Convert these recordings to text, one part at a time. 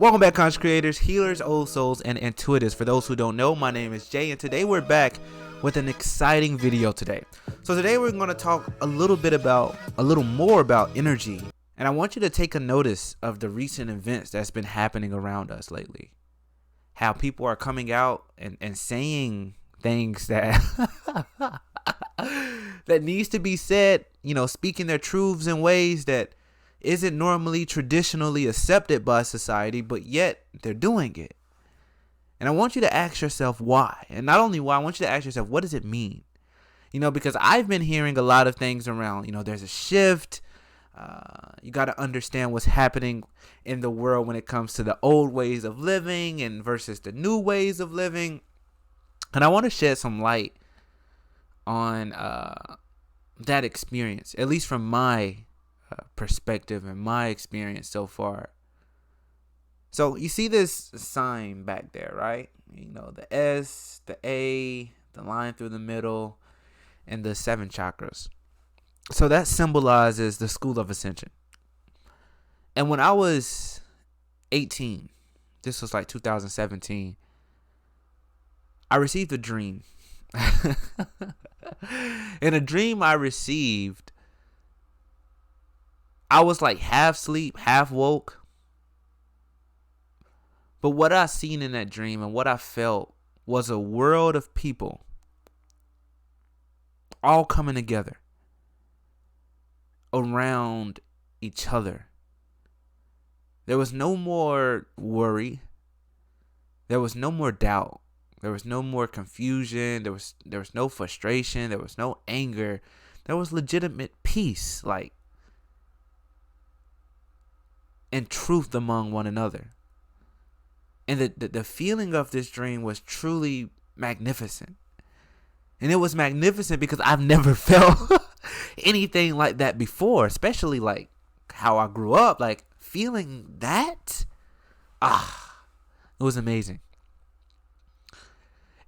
Welcome back, conscious creators, healers, old souls, and intuitives. For those who don't know, my name is Jay, and today we're back with an exciting video today. So today we're going to talk a little more about energy. And I want you to take a notice of the recent events that's been happening around us lately. How people are coming out and saying things that that needs to be said, speaking their truths in ways that isn't normally traditionally accepted by society, but yet they're doing it. And I want you to ask yourself why. And not only why, I want you to ask yourself, what does it mean? Because I've been hearing a lot of things around, there's a shift. You got to understand what's happening in the world when it comes to the old ways of living and versus the new ways of living. And I want to shed some light on that experience, at least from my perspective and my experience so far. So you see this sign back there, right? The S, the A, the line through the middle, and the 7 chakras. So that symbolizes the School of Ascension. And when I was 18, this was like 2017, I received a dream. In a dream I received, I was like half asleep, half woke. But what I seen in that dream and what I felt was a world of people all coming together around each other. There was no more worry. There was no more doubt. There was no more confusion. There was no frustration. There was no anger. There was legitimate peace, and truth among one another. And the feeling of this dream was truly magnificent. And it was magnificent because I've never felt anything like that before, especially like how I grew up, like feeling that. It was amazing.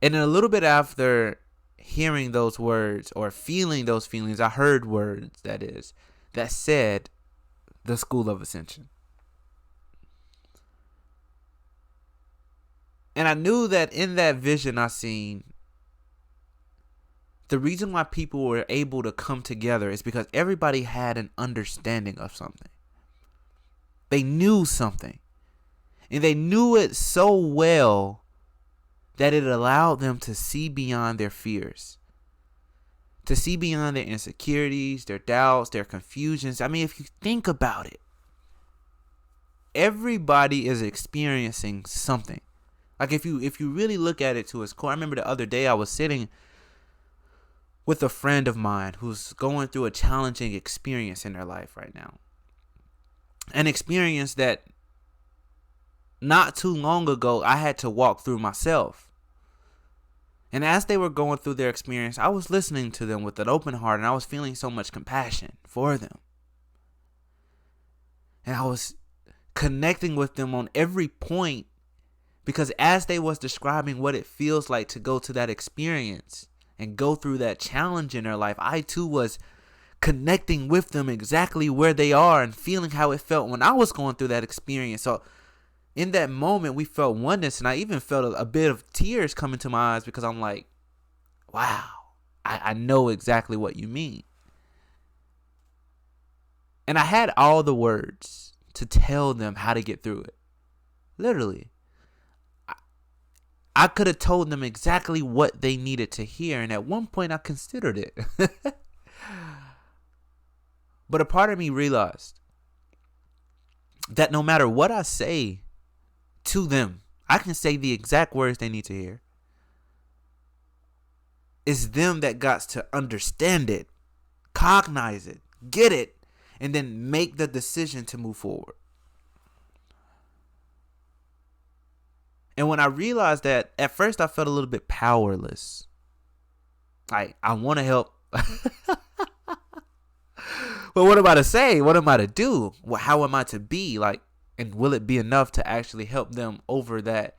And then a little bit after hearing those words or feeling those feelings, I heard words that said the School of Ascension. And I knew that in that vision I seen, the reason why people were able to come together is because everybody had an understanding of something. They knew something. And they knew it so well that it allowed them to see beyond their fears. To see beyond their insecurities, their doubts, their confusions. I mean, if you think about it, everybody is experiencing something. Like if you really look at it to its core. I remember the other day I was sitting with a friend of mine who's going through a challenging experience in their life right now. An experience that not too long ago I had to walk through myself. And as they were going through their experience, I was listening to them with an open heart, and I was feeling so much compassion for them. And I was connecting with them on every point, because as they was describing what it feels like to go to that experience and go through that challenge in their life, I too was connecting with them exactly where they are and feeling how it felt when I was going through that experience. So in that moment, we felt oneness, and I even felt a bit of tears coming to my eyes because I'm like, wow, I know exactly what you mean. And I had all the words to tell them how to get through it. Literally. I could have told them exactly what they needed to hear, and at one point I considered it. But a part of me realized that no matter what I say to them, I can say the exact words they need to hear. It's them that got to understand it, cognize it, get it, and then make the decision to move forward. And when I realized that, at first I felt a little bit powerless. Like, I want to help. But what am I to say? What am I to do? How am I to be? And will it be enough to actually help them over that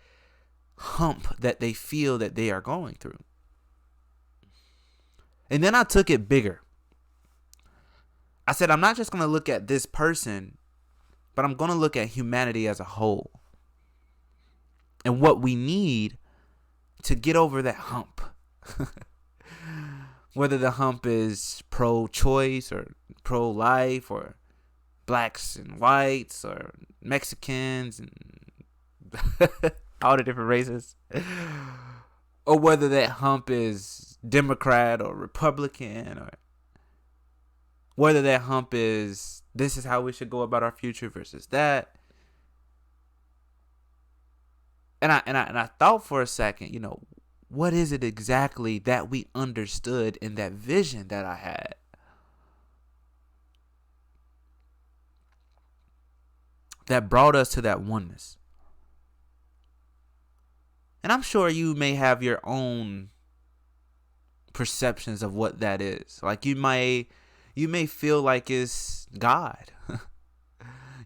hump that they feel that they are going through? And then I took it bigger. I said, I'm not just going to look at this person, but I'm going to look at humanity as a whole. and what we need to get over that hump. Whether the hump is pro-choice or pro-life or blacks and whites or Mexicans and all the different races. Or whether that hump is Democrat or Republican, or whether that hump is this is how we should go about our future versus that. And I thought for a second, what is it exactly that we understood in that vision that I had? That brought us to that oneness. And I'm sure you may have your own perceptions of what that is. Like you may feel like it's God.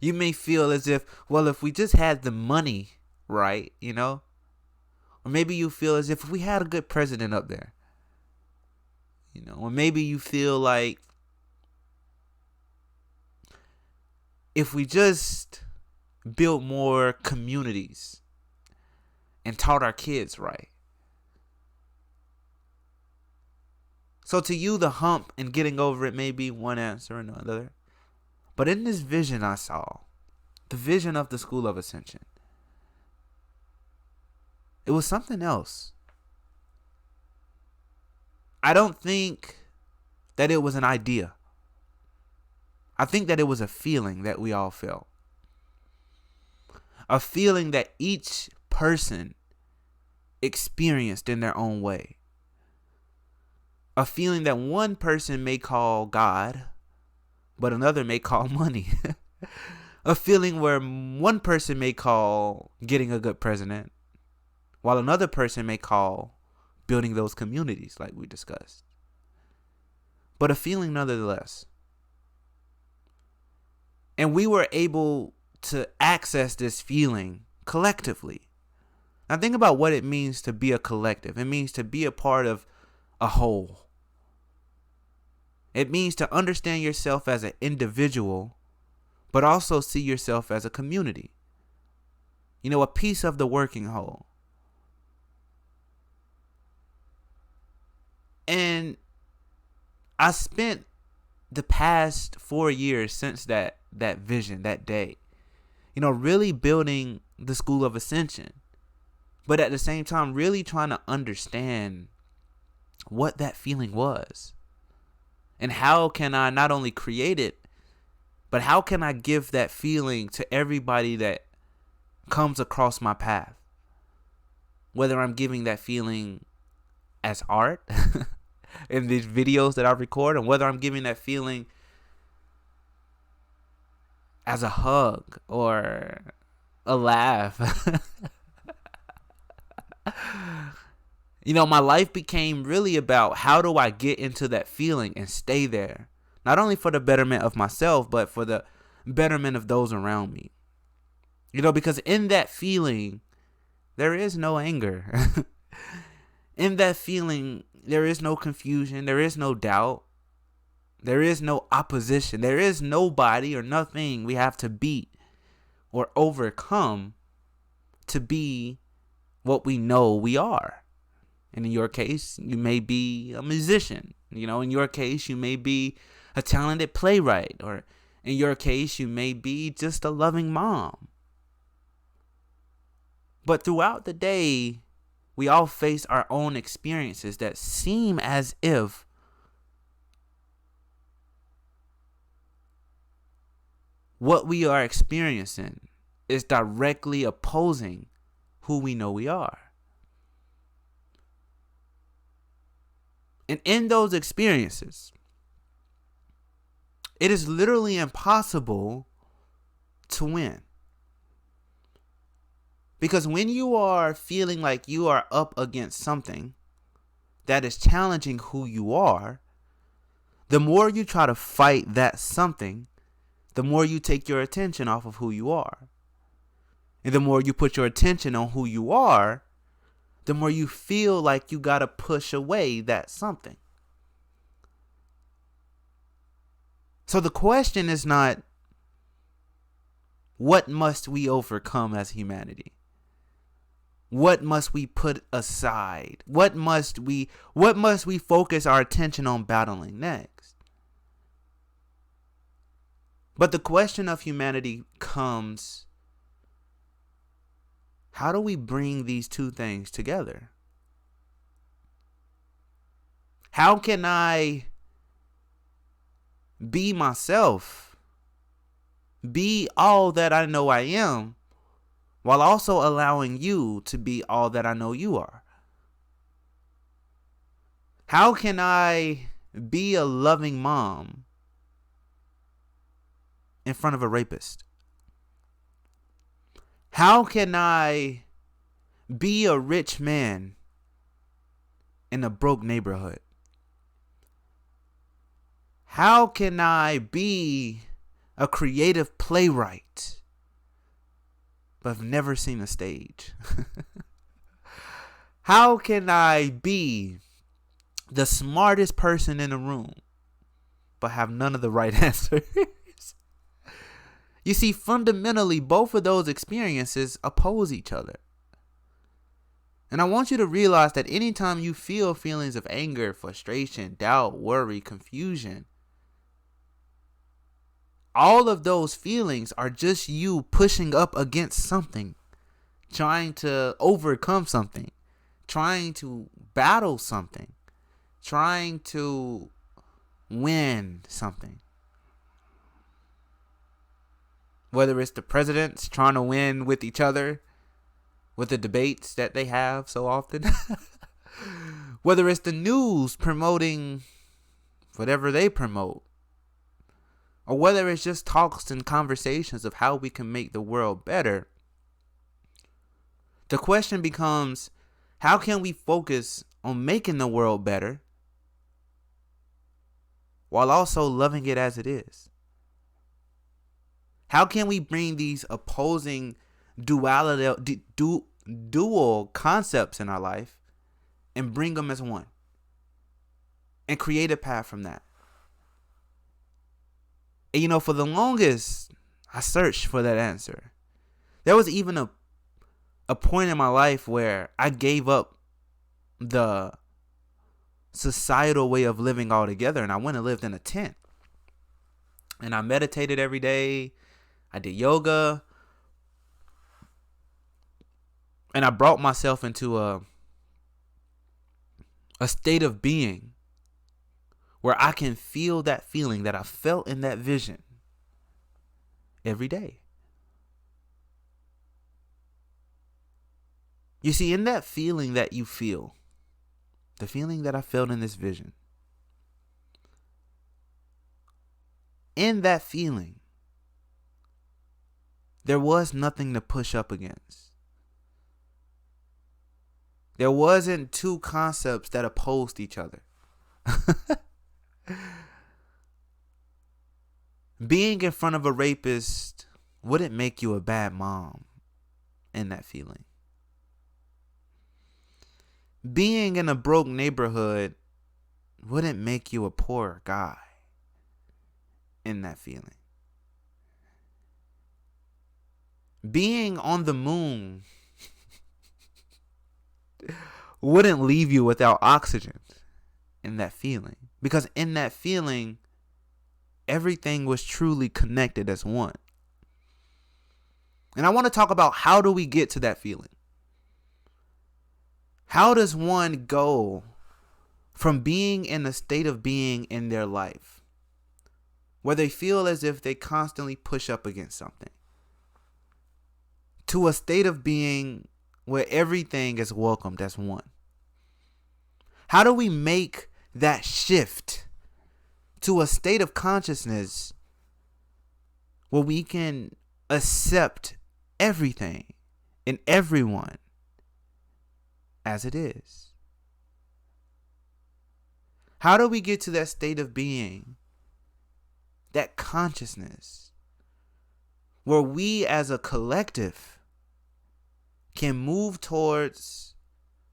You may feel as if, well, if we just had the money, right, Or maybe you feel as if we had a good president up there. Or maybe you feel like if we just built more communities and taught our kids right. So to you, the hump and getting over it may be one answer or another. But in this vision I saw, the vision of the School of Ascension, it was something else. I don't think that it was an idea. I think that it was a feeling that we all felt. A feeling that each person experienced in their own way. A feeling that one person may call God, but another may call money. A feeling where one person may call getting a good president, while another person may call building those communities like we discussed. But a feeling nonetheless. And we were able to access this feeling collectively. Now think about what it means to be a collective. It means to be a part of a whole. It means to understand yourself as an individual, but also see yourself as a community. A piece of the working whole. And I spent the past 4 years since that vision, that day, really building the School of Ascension. But at the same time, really trying to understand what that feeling was. And how can I not only create it, but how can I give that feeling to everybody that comes across my path? Whether I'm giving that feeling as art in these videos that I record, and whether I'm giving that feeling as a hug or a laugh. My life became really about how do I get into that feeling and stay there. Not only for the betterment of myself, but for the betterment of those around me. Because in that feeling, there is no anger. In that feeling, there is no confusion. There is no doubt. There is no opposition. There is nobody or nothing we have to beat or overcome to be what we know we are. And in your case, you may be a musician. In your case, you may be a talented playwright. Or in your case, you may be just a loving mom. But throughout the day, we all face our own experiences that seem as if what we are experiencing is directly opposing who we know we are. And in those experiences, it is literally impossible to win. Because when you are feeling like you are up against something that is challenging who you are, the more you try to fight that something, the more you take your attention off of who you are. And the more you put your attention on who you are, the more you feel like you gotta push away that something. So the question is not, what must we overcome as humanity? What must we put aside? What must we focus our attention on battling next? But the question of humanity comes, how do we bring these two things together? How can I be myself, be all that I know I am, while also allowing you to be all that I know you are? How can I be a loving mom in front of a rapist? How can I be a rich man in a broke neighborhood? How can I be a creative playwright but I've never seen a stage? How can I be the smartest person in the room but have none of the right answers? You see, fundamentally, both of those experiences oppose each other. And I want you to realize that anytime you feel feelings of anger, frustration, doubt, worry, confusion, all of those feelings are just you pushing up against something, trying to overcome something, trying to battle something, trying to win something. Whether it's the presidents trying to win with each other, with the debates that they have so often, whether it's the news promoting whatever they promote, or whether it's just talks and conversations of how we can make the world better, the question becomes, how can we focus on making the world better while also loving it as it is? How can we bring these opposing dual concepts in our life and bring them as one and create a path from that? And, you know, for the longest, I searched for that answer. There was even a point in my life where I gave up the societal way of living altogether, and I went and lived in a tent. And I meditated every day. I did yoga. And I brought myself into a state of being where I can feel that feeling that I felt in that vision every day. You see, in that feeling that you feel, the feeling that I felt in this vision, in that feeling, there was nothing to push up against. There wasn't two concepts that opposed each other. Being in front of a rapist wouldn't make you a bad mom in that feeling. Being in a broke neighborhood wouldn't make you a poor guy in that feeling. Being on the moon wouldn't leave you without oxygen in that feeling. Because in that feeling, everything was truly connected as one. And I want to talk about, how do we get to that feeling? How does one go from being in a state of being in their life where they feel as if they constantly push up against something, to a state of being where everything is welcomed as one? How do we make that shift to a state of consciousness where we can accept everything and everyone as it is? How do we get to that state of being, that consciousness, where we as a collective can move towards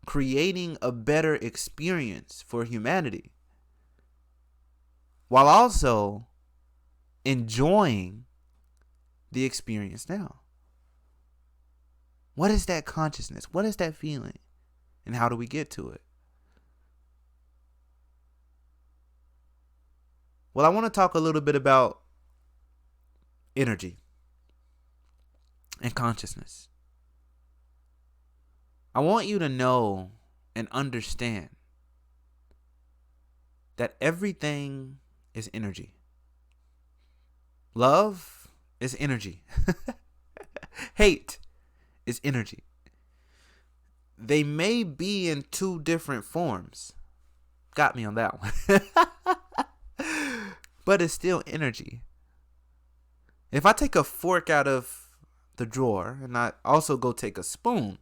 creating a better experience for humanity, while also enjoying the experience now? What is that consciousness? What is that feeling? And how do we get to it? Well, I want to talk a little bit about energy and consciousness. I want you to know and understand that everything is energy. Love is energy. Hate is energy. They may be in two different forms. Got me on that one. But it's still energy. If I take a fork out of the drawer and I also go take a spoon,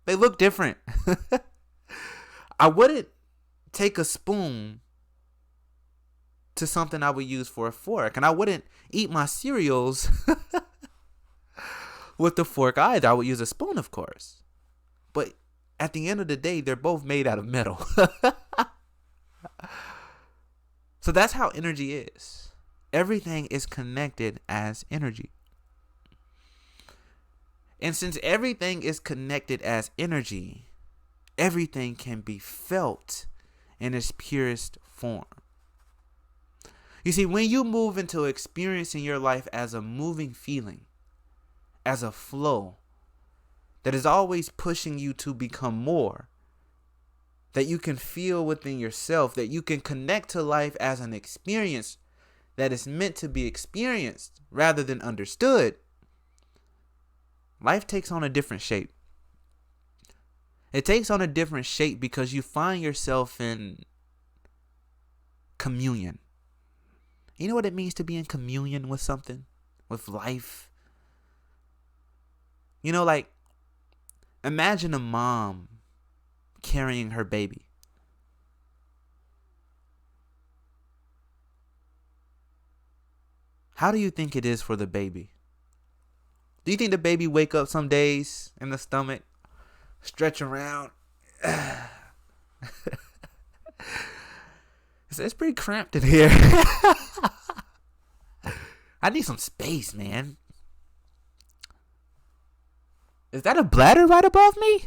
they look different. I wouldn't take a spoon to something I would use for a fork, and I wouldn't eat my cereals with the fork either. I would use a spoon, of course. But at the end of the day, they're both made out of metal. So that's how energy is. Everything is connected as energy. And since everything is connected as energy, everything can be felt in its purest form. You see, when you move into experiencing your life as a moving feeling, as a flow that is always pushing you to become more, that you can feel within yourself, that you can connect to life as an experience that is meant to be experienced rather than understood, life takes on a different shape. It takes on a different shape because you find yourself in communion. You know what it means to be in communion with something? With life? You know, like, imagine a mom carrying her baby. How do you think it is for the baby? Do you think the baby wake up some days in the stomach, stretch around? It's pretty cramped in here. I need some space, man. Is that a bladder right above me?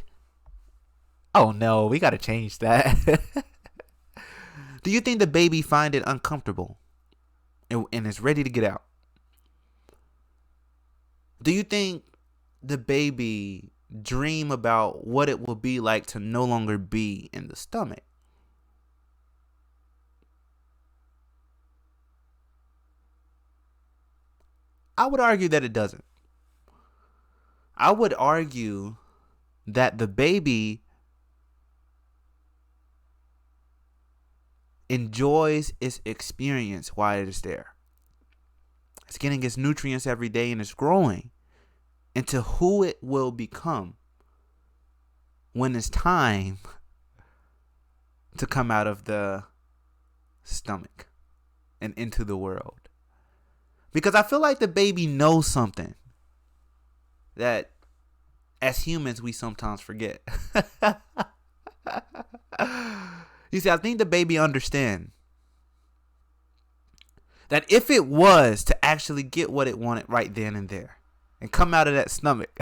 Oh no, we gotta change that. Do you think the baby find it uncomfortable and is ready to get out? Do you think the baby dream about what it will be like to no longer be in the stomach? I would argue that it doesn't. I would argue that the baby enjoys its experience while it is there. It's getting its nutrients every day and it's growing into who it will become when it's time to come out of the stomach and into the world. Because I feel like the baby knows something that as humans we sometimes forget. You see, I think the baby understands that if it was to actually get what it wanted right then and there and come out of that stomach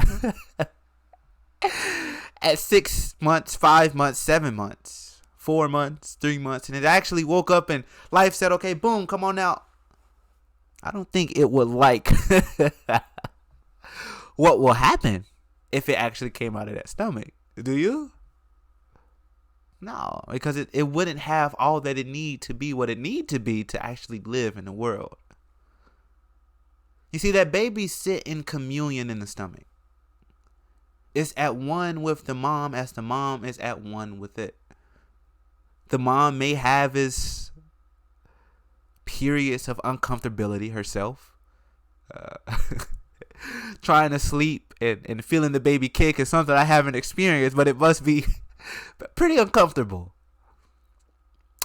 at 6 months, 5 months, 7 months, 4 months, 3 months, and it actually woke up and life said, okay, boom, come on out. I don't think it would like what will happen if it actually came out of that stomach. Do you? No, because it wouldn't have all that it need to be what it need to be to actually live in the world. You see, that baby sit in communion in the stomach. It's at one with the mom as the mom is at one with it. The mom may have its periods of uncomfortability herself. Trying to sleep and feeling the baby kick is something I haven't experienced, but it must be pretty uncomfortable.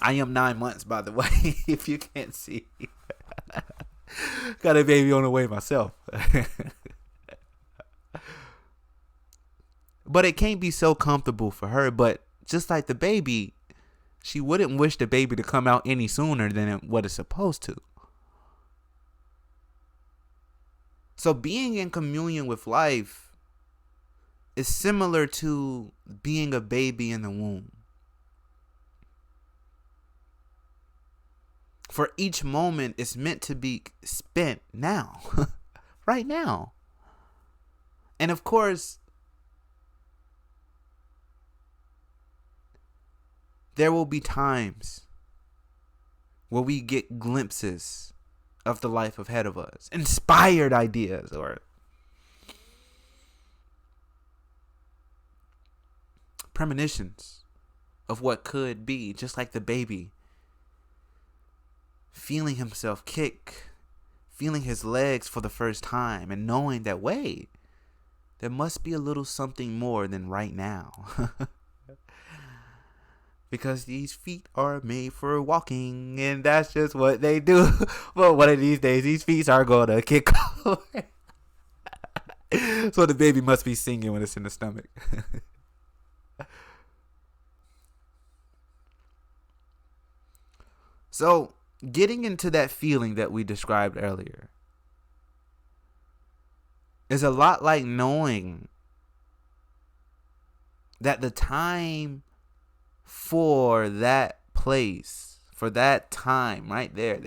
I am 9 months, by the way, if you can't see. Got a baby on the way myself. But it can't be so comfortable for her. But just like the baby, she wouldn't wish the baby to come out any sooner than what it's supposed to. So being in communion with life is similar to being a baby in the womb. For each moment is meant to be spent now, right now. And of course, there will be times where we get glimpses of the life ahead of us, inspired ideas or premonitions of what could be, just like the baby feeling himself kick, feeling his legs for the first time, and knowing that, wait, there must be a little something more than right now. Because these feet are made for walking, and that's just what they do. But one of these days, these feet are going to kick away. So the baby must be singing when it's in the stomach. So, getting into that feeling that we described earlier is a lot like knowing that the time for that place, for that time right there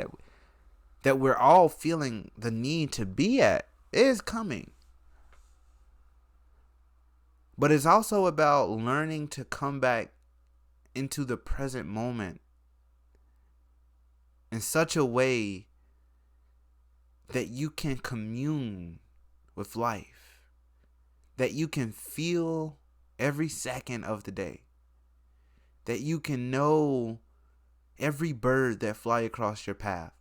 that we're all feeling the need to be at is coming. But it's also about learning to come back into the present moment in such a way that you can commune with life, that you can feel every second of the day, that you can know every bird that fly across your path,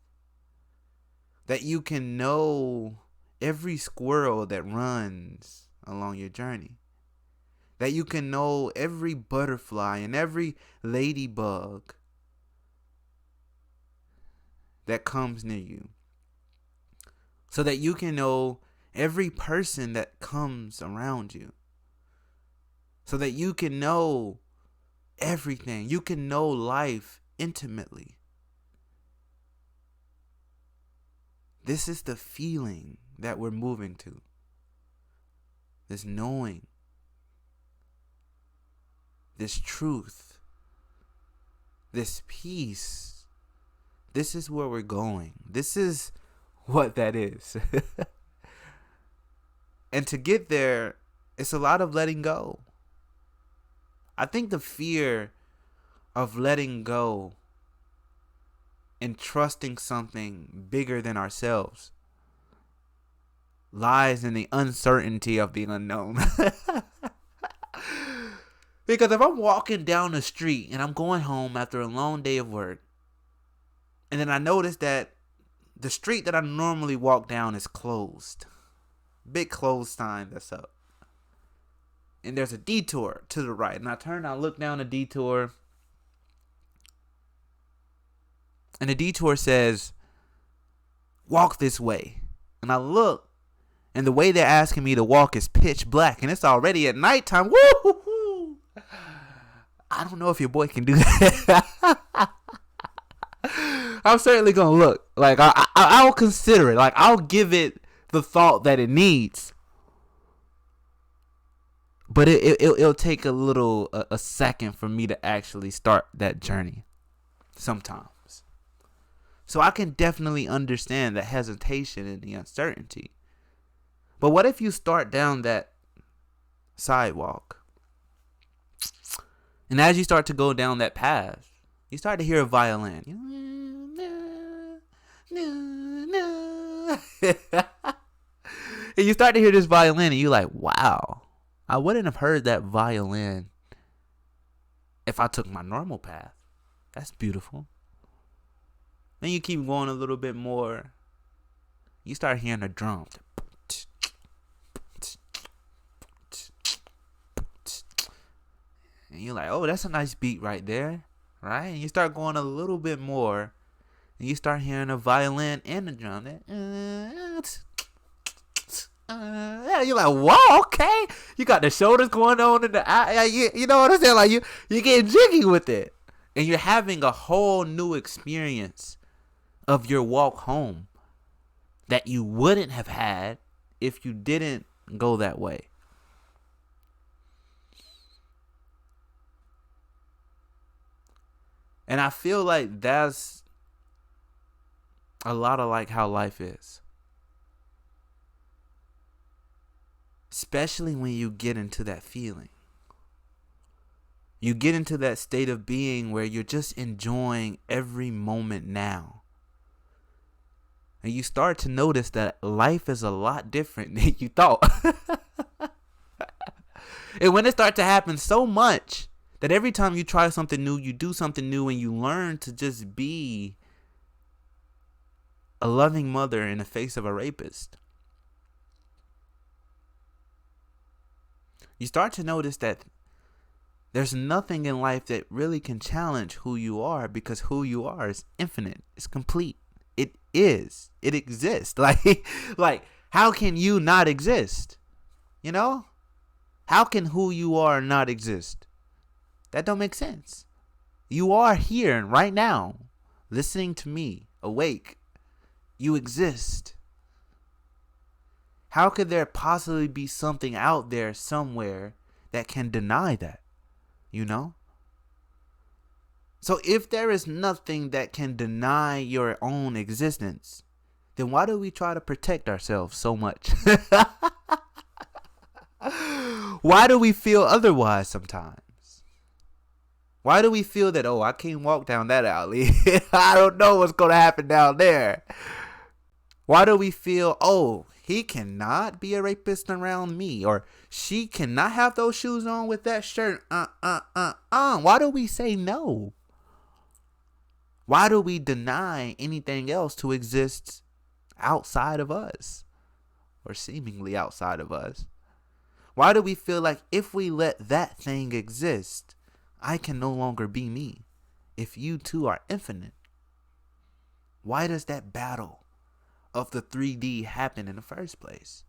that you can know every squirrel that runs along your journey, that you can know every butterfly and every ladybug that comes near you, so that you can know every person that comes around you, so that you can know everything. You can know life intimately. This is the feeling that we're moving to. This knowing, this truth, this peace. This is where we're going. This is what that is. And to get there, it's a lot of letting go. I think the fear of letting go and trusting something bigger than ourselves lies in the uncertainty of the unknown. Because if I'm walking down the street and I'm going home after a long day of work, and then I notice that the street that I normally walk down is closed. Big closed sign that's up. And there's a detour to the right. And I turn and I look down the detour. And the detour says, walk this way. And I look. And the way they're asking me to walk is pitch black. And it's already at nighttime. Woo-hoo-hoo. I don't know if your boy can do that. I'm certainly going to look. Like, I'll consider it. Like, I'll give it the thought that it needs. But it'll take a second for me to actually start that journey sometimes. So I can definitely understand the hesitation and the uncertainty. But what if you start down that sidewalk? And as you start to go down that path, you start to hear a violin. And you start to hear this violin and you're like, wow, I wouldn't have heard that violin if I took my normal path. That's beautiful. Then you keep going a little bit more. You start hearing a drum. And you're like, oh, that's a nice beat right there. Right? And you start going a little bit more. And you start hearing a violin and a drum. You're like, whoa, okay. You got the shoulders going on in the eye. You know what I'm saying? Like you getting jiggy with it. And you're having a whole new experience of your walk home that you wouldn't have had if you didn't go that way. And I feel like that's a lot of like how life is. Especially when you get into that feeling. You get into that state of being where you're just enjoying every moment now. And you start to notice that life is a lot different than you thought. And when it starts to happen so much that every time you try something new, you do something new, and you learn to just be a loving mother in the face of a rapist, you start to notice that there's nothing in life that really can challenge who you are, because who you are is infinite. It's complete. It is. It exists. Like how can you not exist? You know? How can who you are not exist? That don't make sense. You are here right now, listening to me, awake. You exist. How could there possibly be something out there somewhere that can deny that? You know? So if there is nothing that can deny your own existence, then why do we try to protect ourselves so much? Why do we feel otherwise sometimes? Why do we feel that, oh, I can't walk down that alley. I don't know what's going to happen down there. Why do we feel, oh, he cannot be a rapist around me, or she cannot have those shoes on with that shirt? Why do we say no? Why do we deny anything else to exist outside of us, or seemingly outside of us? Why do we feel like if we let that thing exist, I can no longer be me, if you too are infinite? Why does that battle of the 3D happen in the first place?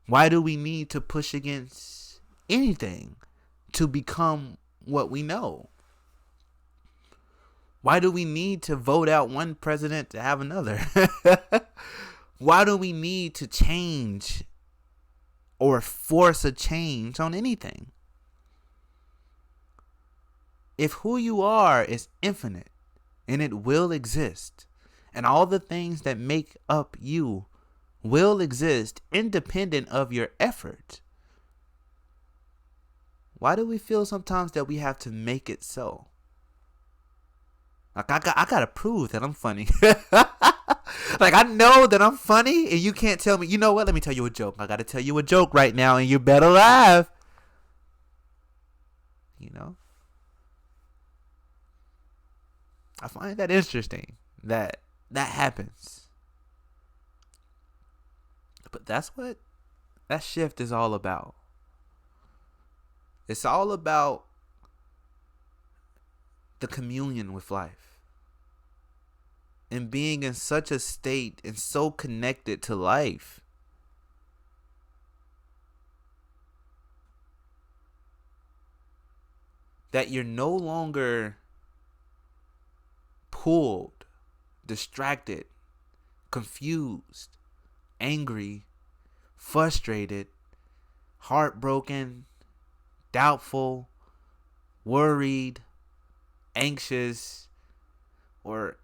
Why do we need to push against anything to become what we know? Why do we need to vote out one president to have another? Why do we need to change or force a change on anything? If who you are is infinite and it will exist, and all the things that make up you will exist independent of your effort, why do we feel sometimes that we have to make it so? Like I gotta prove that I'm funny. Like I know that I'm funny, and you can't tell me, you know what, let me tell you a joke. I gotta tell you a joke right now, and you better laugh. You know? I find that interesting that happens. But that's what that shift is all about. It's all about the communion with life. And being in such a state and so connected to life that you're no longer pulled, distracted, confused, angry, frustrated, heartbroken, doubtful, worried, anxious, or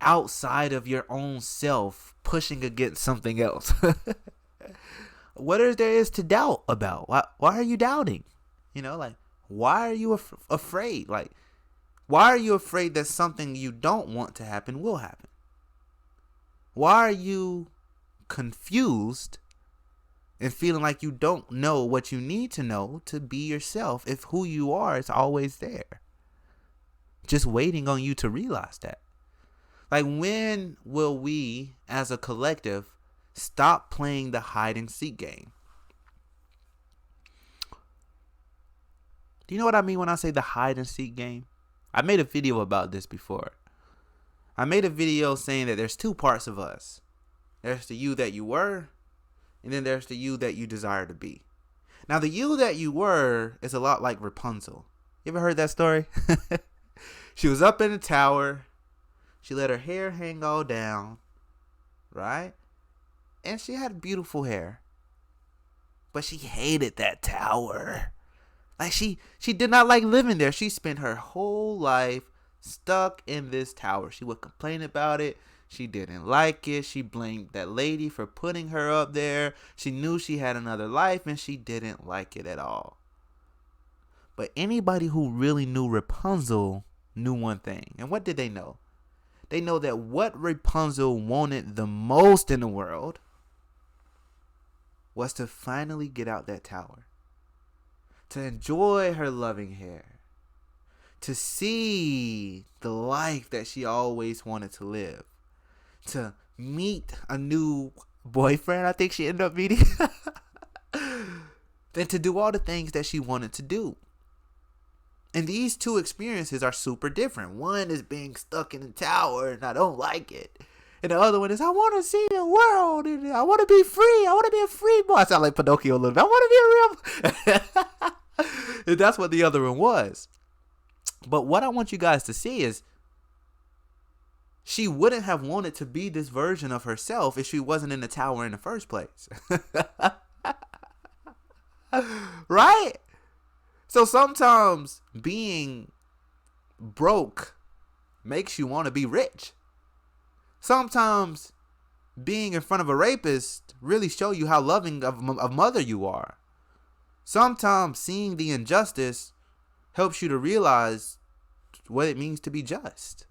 outside of your own self pushing against something else. What is there is to doubt about? Why are you doubting? You know, like, why are you afraid? Like, why are you afraid that something you don't want to happen will happen? Why are you confused and feeling like you don't know what you need to know to be yourself if who you are is always there, just waiting on you to realize that? Like, when will we as a collective stop playing the hide and seek game? Do you know what I mean when I say the hide and seek game? I made a video about this before. I made a video saying that there's two parts of us. There's the you that you were, and then there's the you that you desire to be. Now, the you that you were is a lot like Rapunzel. You ever heard that story? She was up in the tower. She let her hair hang all down, right? And she had beautiful hair. But she hated that tower. Like she did not like living there. She spent her whole life stuck in this tower. She would complain about it. She didn't like it. She blamed that lady for putting her up there. She knew she had another life and she didn't like it at all. But anybody who really knew Rapunzel knew one thing. And what did they know? They know that what Rapunzel wanted the most in the world was to finally get out that tower. To enjoy her loving hair. To see the life that she always wanted to live. To meet a new boyfriend, I think she ended up meeting. Then to do all the things that she wanted to do. And these two experiences are super different. One is being stuck in a tower and I don't like it. And the other one is I want to see the world and I want to be free. I want to be a free boy. I sound like Pinocchio a little bit. I want to be a real. And that's what the other one was. But what I want you guys to see is she wouldn't have wanted to be this version of herself if she wasn't in the tower in the first place. Right? So sometimes being broke makes you want to be rich. Sometimes being in front of a rapist really show you how loving of mother you are. Sometimes seeing the injustice helps you to realize what it means to be just.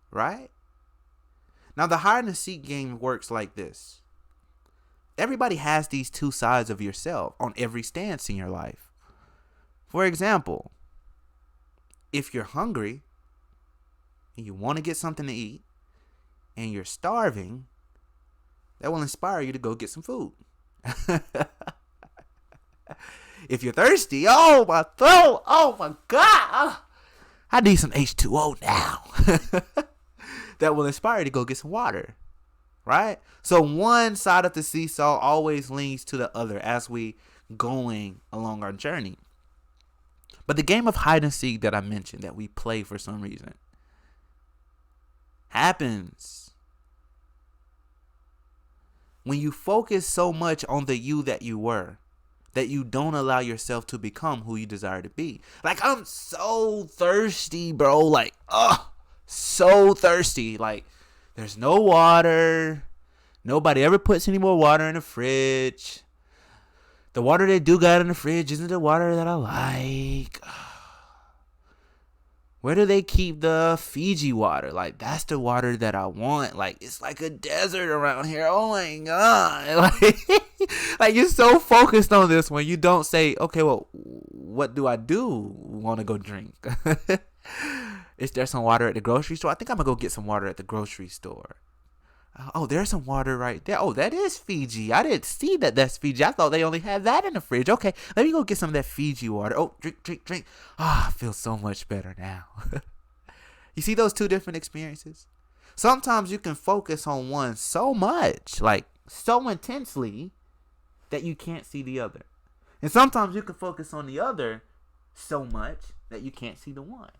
Right? Now the hide and seek game works like this. Everybody has these two sides of yourself on every stance in your life. For example, if you're hungry and you want to get something to eat and you're starving, that will inspire you to go get some food. If you're thirsty, oh my throat, oh my God, I need some H2O now. That will inspire you to go get some water, right? So one side of the seesaw always leans to the other as we going along our journey. But the game of hide and seek that I mentioned that we play for some reason happens when you focus so much on the you that you were that you don't allow yourself to become who you desire to be. Like, I'm so thirsty, bro. Like, so thirsty. Like, there's no water. Nobody ever puts any more water in the fridge. The water they do got in the fridge isn't the water that I like. Where do they keep the Fiji water? Like, that's the water that I want. Like, it's like a desert around here. Oh my God. Like you're so focused on this when you don't say, okay, well, what do I want to go drink? Is there some water at the grocery store? I think I'm going to go get some water at the grocery store. Oh, there's some water right there. Oh, that is Fiji. I didn't see that that's Fiji. I thought they only had that in the fridge. Okay, let me go get some of that Fiji water. Oh, drink. Ah, I feel so much better now. You see those two different experiences? Sometimes you can focus on one so much, like so intensely, that you can't see the other. And sometimes you can focus on the other so much that you can't see the one.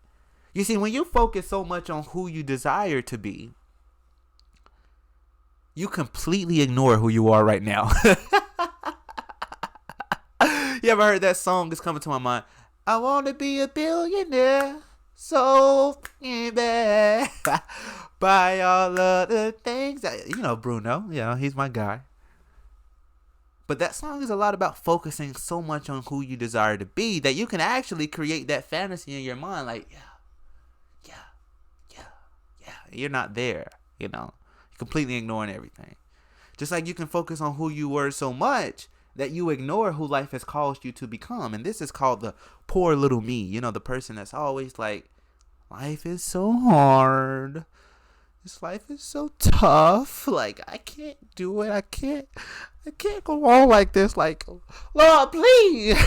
You see, when you focus so much on who you desire to be, you completely ignore who you are right now. You ever heard that song? It's coming to my mind. I want to be a billionaire so bad. Buy all of the things that, you know, Bruno. Yeah, he's my guy. But that song is a lot about focusing so much on who you desire to be that you can actually create that fantasy in your mind. Like, yeah. You're not there, you know. Completely ignoring everything. Just like you can focus on who you were so much that you ignore who life has caused you to become. And this is called the poor little me. You know, the person that's always like, life is so hard. This life is so tough. Like, I can't do it. I can't go on like this. Like, Lord, please.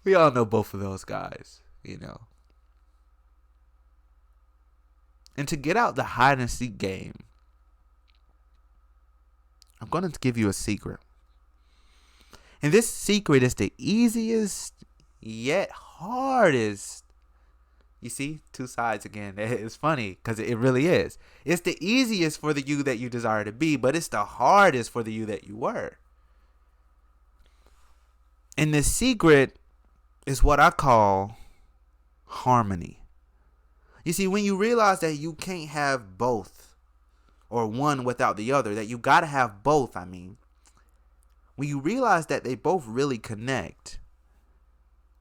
We all know both of those guys, you know. And to get out the hide and seek game, I'm going to give you a secret. And this secret is the easiest yet hardest You see, two sides again. It's funny because it really is. It's the easiest for the you that you desire to be, but it's the hardest for the you that you were. And the secret is what I call harmony. You see, when you realize that you can't have both or one without the other, that you got to have both, when you realize that they both really connect,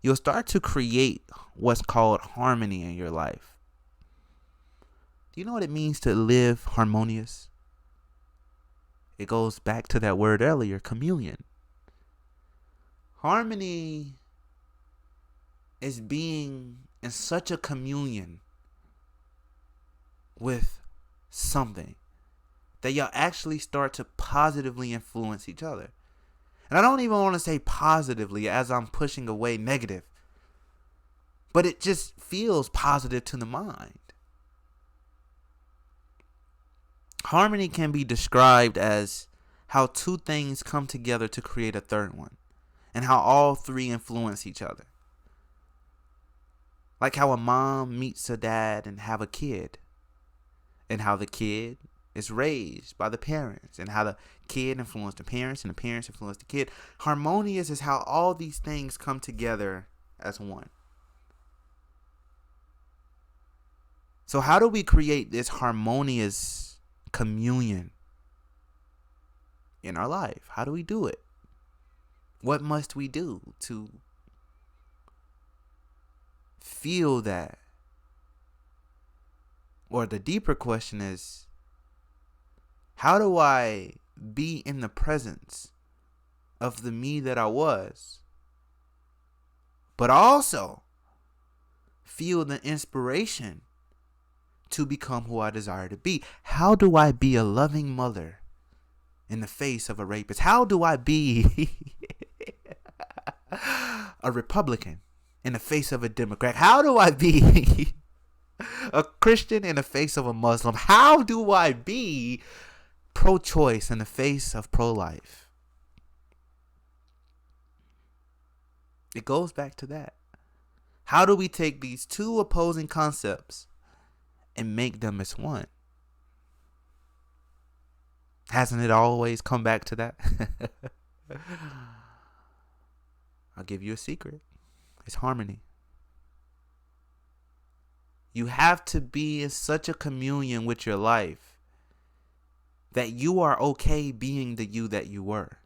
you'll start to create what's called harmony in your life. Do you know what it means to live harmonious? It goes back to that word earlier, communion. Harmony is being in such a communion with something that y'all actually start to positively influence each other. And I don't even want to say positively as I'm pushing away negative, but it just feels positive to the mind. Harmony can be described as how two things come together to create a third one, and how all three influence each other. Like how a mom meets a dad and have a kid, and how the kid is raised by the parents, and how the kid influenced the parents and the parents influenced the kid. Harmonious is how all these things come together as one. So how do we create this harmonious communion in our life? How do we do it? What must we do to feel that? Or the deeper question is, how do I be in the presence of the me that I was, but also feel the inspiration to become who I desire to be? How do I be a loving mother in the face of a rapist? How do I be a Republican in the face of a Democrat? How do I be a Christian in the face of a Muslim? How do I be pro-choice in the face of pro-life? It goes back to that. How do we take these two opposing concepts and make them as one? Hasn't it always come back to that? I'll give you a secret. It's harmony. You have to be in such a communion with your life that you are okay being the you that you were,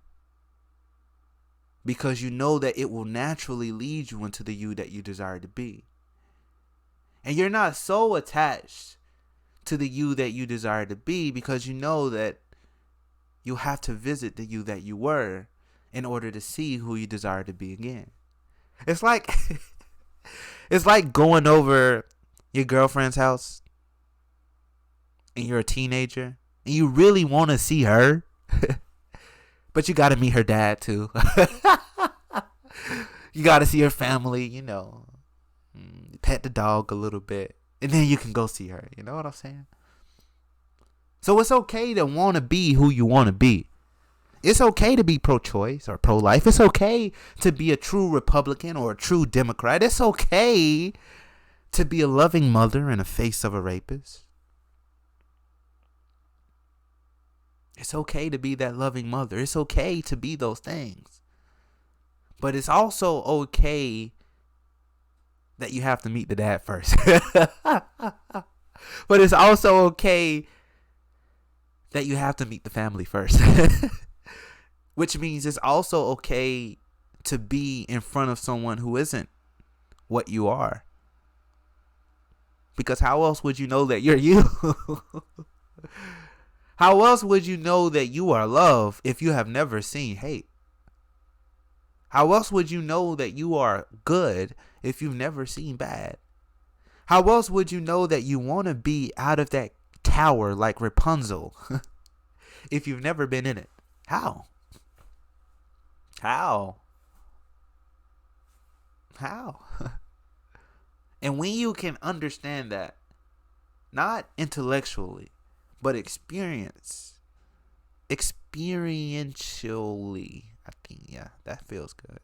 because you know that it will naturally lead you into the you that you desire to be. And you're not so attached to the you that you desire to be because you know that you'll have to visit the you that you were in order to see who you desire to be again. It's like it's like going over your girlfriend's house and you're a teenager and you really want to see her, but you got to meet her dad too. You got to see her family, pet the dog a little bit, and then you can go see her. You know what I'm saying? So it's okay to want to be who you want to be. It's okay to be pro-choice or pro-life. It's okay to be a true Republican or a true Democrat. It's okay to be a loving mother in the face of a rapist. It's okay to be that loving mother. It's okay to be those things. But it's also okay that you have to meet the dad first. But it's also okay that you have to meet the family first. Which means it's also okay to be in front of someone who isn't what you are. Because how else would you know that you're you? How else would you know that you are love if you have never seen hate? How else would you know that you are good if you've never seen bad? How else would you know that you want to be out of that tower like Rapunzel if you've never been in it? How? And when you can understand that, not intellectually, but experientially, I think, yeah, that feels good.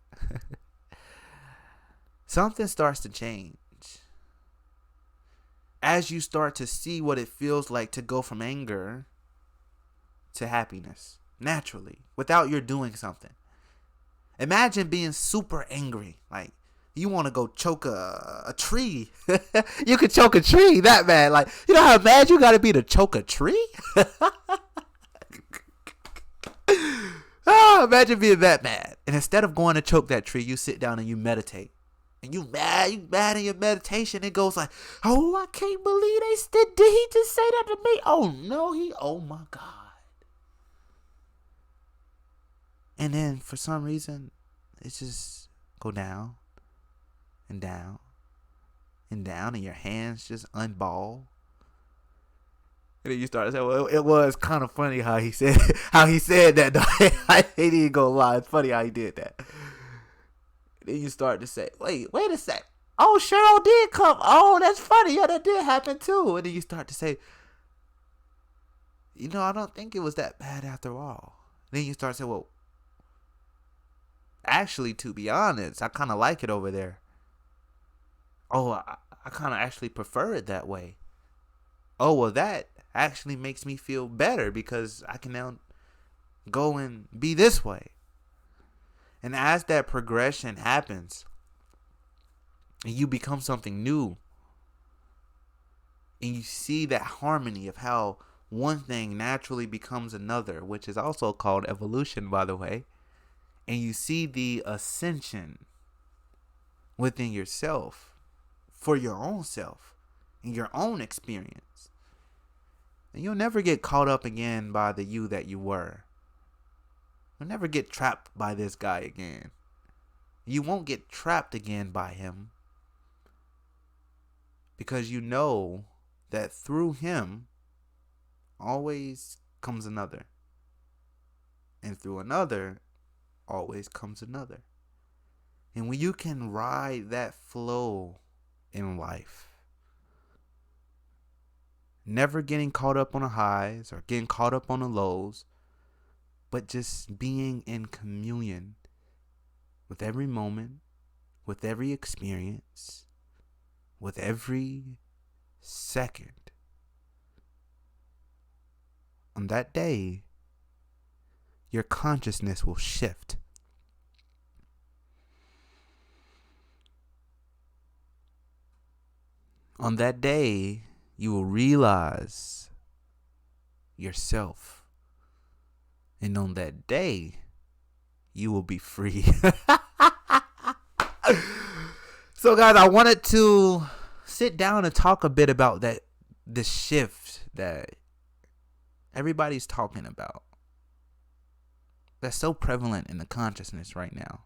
Something starts to change. as you start to see what it feels like to go from anger to happiness naturally without your doing something. Imagine being super angry, like you want to go choke a tree. You could choke a tree that bad. Like, you know how mad you got to be to choke a tree? Imagine being that mad. And instead of going to choke that tree, you sit down and you meditate. And you mad in your meditation. It goes like, oh, I can't believe did he just say that to me? Oh no, oh my God. And then for some reason, it just go down and down and down, and your hands just unball. And then you start to say, well, it was kind of funny how he said that. I ain't gonna lie, it's funny how he did that. And then you start to say, wait a sec. Oh, Cheryl did come. Oh, that's funny. Yeah, that did happen too. And then you start to say, I don't think it was that bad after all. Then you start to say, well, actually, to be honest, I kind of like it over there. Oh, I kind of actually prefer it that way. Oh, well, that actually makes me feel better because I can now go and be this way. And as that progression happens, and you become something new, and you see that harmony of how one thing naturally becomes another, which is also called evolution, by the way, and you see the ascension within yourself for your own self and your own experience, and you'll never get caught up again by the you that you were. You'll never get trapped by this guy again. You won't get trapped again by him, because you know that through him always comes another, and through another always comes another. And when you can ride that flow in life, never getting caught up on the highs or getting caught up on the lows, but just being in communion with every moment, with every experience, with every second. On that day, your consciousness will shift. On that day, you will realize yourself. And on that day, you will be free. So guys, I wanted to sit down and talk a bit about the shift that everybody's talking about, that's so prevalent in the consciousness right now.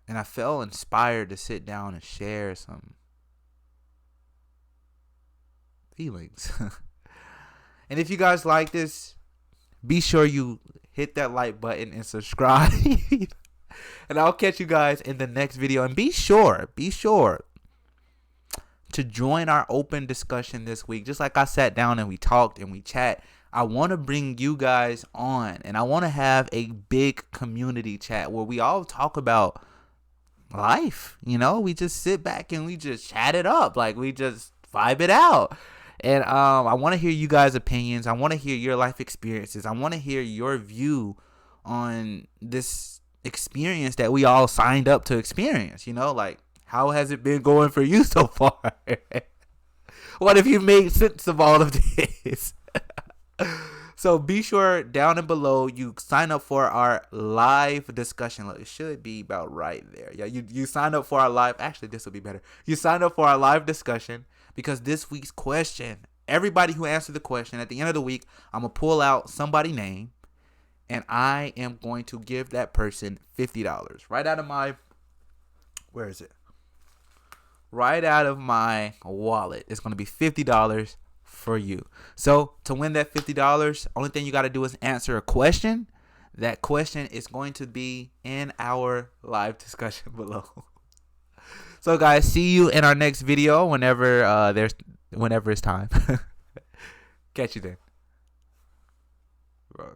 And I felt inspired to sit down and share some feelings. And if you guys like this, be sure you hit that like button and subscribe. And I'll catch you guys in the next video. And be sure to join our open discussion this week. Just like I sat down and we talked and we chat, I want to bring you guys on, and I want to have a big community chat where we all talk about life. We just sit back and we just chat it up, like we just vibe it out. And I want to hear you guys' opinions. I want to hear your life experiences. I want to hear your view on this experience that we all signed up to experience. Like, how has it been going for you so far? What if you made sense of all of this? So be sure down and below you sign up for our live discussion. Look, it should be about right there. Yeah, you sign up for our live. Actually, this will be better. You sign up for our live discussion because this week's question, everybody who answered the question at the end of the week, I'm going to pull out somebody's name and I am going to give that person $50 right out of my, where is it? Right out of my wallet. It's going to be $50 for you. So to win that $50, only thing you got to do is answer a question. That question is going to be in our live discussion below. So guys, see you in our next video whenever it's time. Catch you then. Bro,